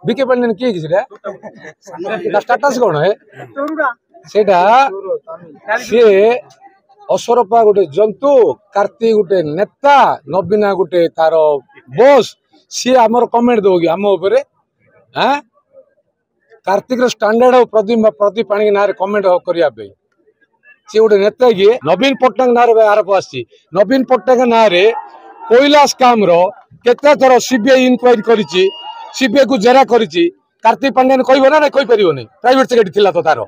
BK Pandey किए status कौन है सेटा सी असरपा गोटे जंतु कार्तिक गोटे नेता नवीना गोटे तार बॉस सी आमर कमेंट दो आम उपरे हाँ कार्तिक स्टैंडर्ड और प्रदीप पाणी ना कमेंट करने सी गोटे नेता किए नवीन पट्टनायक ना आरोप आसी नवीन पट्टनायक ना कोयला स्काम केते थर सीबीआई इनक्वारी करिछि सीबीआई को जेरा करिछि कार्तिक पांड्यान कहबो ना कहि परिबो नै प्राइवेट सेक्रेटरी थिला तो तारो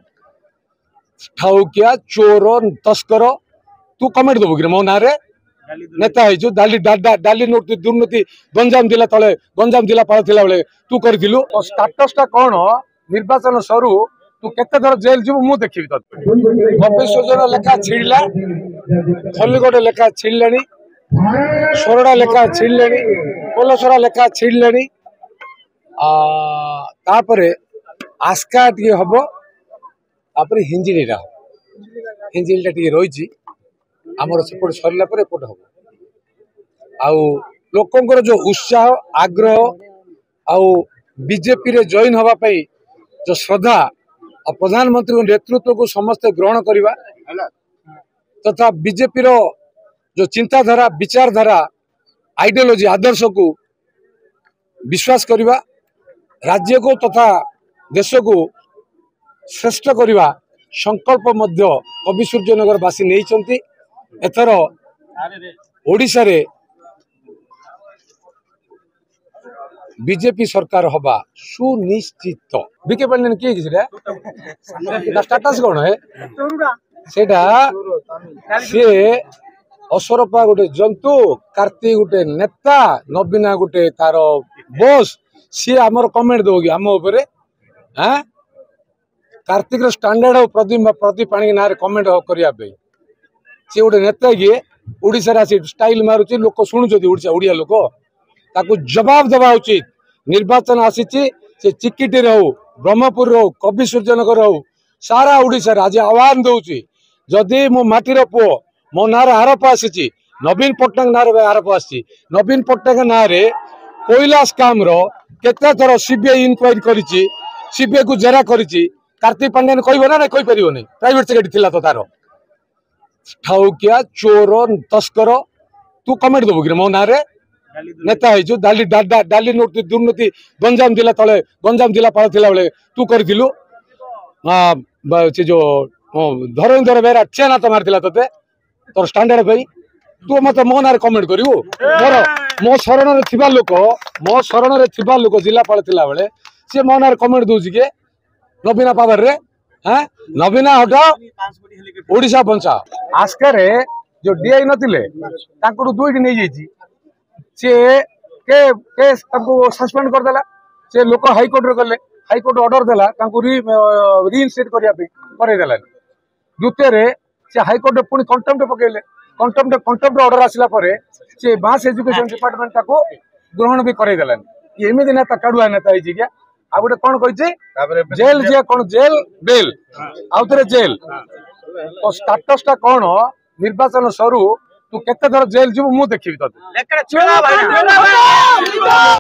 ठाउकिया चोर तस्कर तू कमेंट देबो कि मो ना रे नेता है जो डाली नोट दुर्नीति गंजाम जिला तले गंजाम जिला पाल थिला बेले तू करथिलु स्टेटस टा कोन निर्वाचन सरू तू केते थर जेल जीव मु देखिबि त भविष्य लेखा छिड़ला खल्लीगोटे लेखा छिड़लेनी सोरडा लेखा छिड़ले पोलसरा लेखा छिड़ले आस्का टी हम हिंजिड़ा हिंजिड़ा टी रही आमर सेपट सरला एपट हम आउ लोकंर जो उत्साह आग्रह आउ बीजेपी रे जॉइन होगापाई जो श्रद्धा और प्रधानमंत्री नेतृत्व को समस्ते ग्रहण करवा तथा बीजेपी रो जो चिंताधारा विचारधारा आइडियोलॉजी आदर्श को विश्वास करवा राज्य को तथा देश को श्रेष्ठ करवा संकल्प मध्य कवि सूर्यनगर बासी नहीं एथर ओडिशा रे बीजेपी सरकार हवा सुनिश्चित बीके पांडे किए स्टाटस कौन है सेटा सी असरपा गोटे जंतु कार्तिक गोटे नेता नवीना गोटे तार बॉस सी आमर कमेंट दो आम उपरे हाँ कार्तिक स्टैंडर्ड और प्रदीप पाणी ना कमेंट करने सी गोटे नेता किए ओडिशा आसी स्टाइल मारुची लोक शुणुच्च ओडिया लोक ताकू जवाब देवा उचित निर्वाचन आसी से चिकिटी हो ब्रह्मपुर हो कवि सूर्यनगर हो सारा ओडिशा आज आह्वान दौची जदि मो माटीर पुओ मो ना आरोप आसी नवीन पट्टनायक ना आरोप आसी नवीन पट्टनायक ना कोयला स्काम केते थर सीबीआई इनक्वारी करिछि सीबीआई को जेरा करिछि कार्तिक पांड्यान कहबो ना कहि परिबो नै प्राइवेट सेक्रेटरी थिला तो तारो ठाउकिया चोर तस्कर तू कमेंट देबो कि मो ना रे नेता है जो डाली नोट दुर्नीति गंजाम जिला तले गंजाम जिला पाल थिला बेले तू करथिलु से जो धरनीधर बेरा चेना तो मारथिला तते तोर स्टैंडर्ड पे तू मत मो ना कमेंट करू मोर मो शरण रे थिबा लोक जिलापाल थिला बेले से मो ना कमेंट दउछि के नवीना पावर रे हां नवीना हटाओ ओडिशा बंचा आस्कारे जो डीआई नथिले तांको दुईटी नै जाईछि से केस सस्पेंड कर देला से लोक हाईकोर्ट रे गले हाईकोर्ट ऑर्डर देला तांको रीइंस्टेट करिया पे करे देला द्वितीय रे से हाईकोर्ट पुणी कंटेम्प्ट पकेले कंटेम्प्ट ऑर्डर आसला परे से मास एजुकेशन डिपार्टमेंट ताको ग्रहण भी करे देला एमिति नेता काडुआ नेता होई क्या आ गोटे कोन कहिजे जेल जे कोन जेल बेल आउतरे जेल तो स्टेटस टा कोन निर्वाचन सरू तू केते थर जेल जीव मु देखिबि त